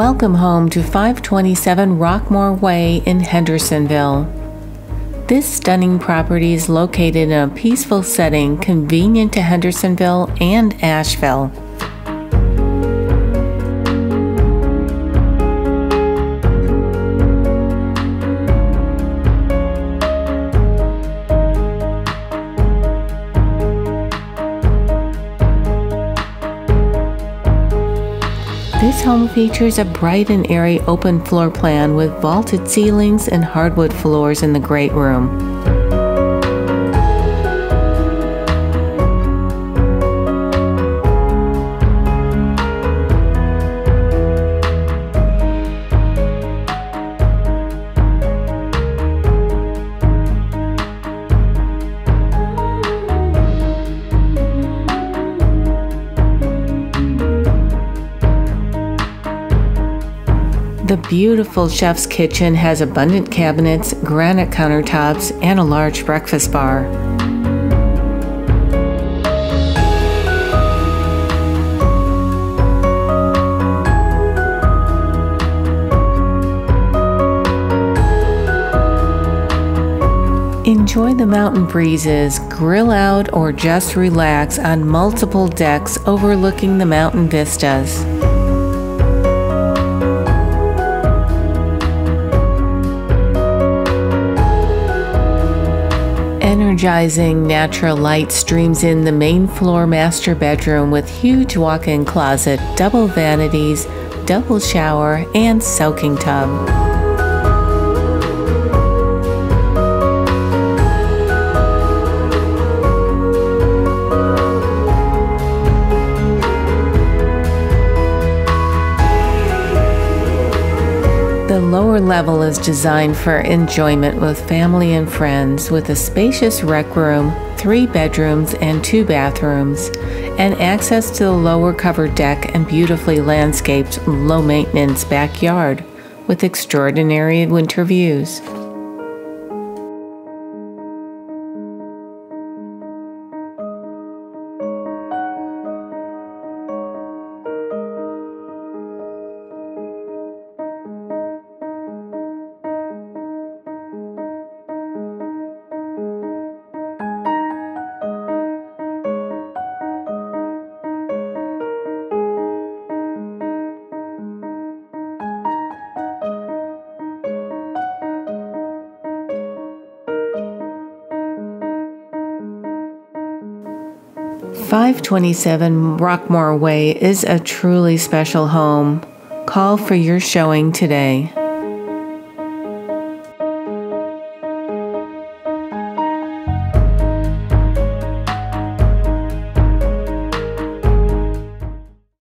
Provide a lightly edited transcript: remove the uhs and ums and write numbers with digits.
Welcome home to 527 Rockmoor Way in Hendersonville. This stunning property is located in a peaceful setting convenient to Hendersonville and Asheville. This home features a bright and airy open floor plan with vaulted ceilings and hardwood floors in the great room. The beautiful chef's kitchen has abundant cabinets, granite countertops, and a large breakfast bar. Enjoy the mountain breezes, grill out, or just relax on multiple decks overlooking the mountain vistas. Energizing natural light streams in the main floor master bedroom with huge walk-in closet, double vanities, double shower, and soaking tub. The lower level is designed for enjoyment with family and friends, with a spacious rec room, 3 bedrooms and 2 bathrooms, and access to the lower covered deck and beautifully landscaped, low-maintenance backyard with extraordinary winter views. .527 Rockmoor Way is a truly special home. Call for your showing today.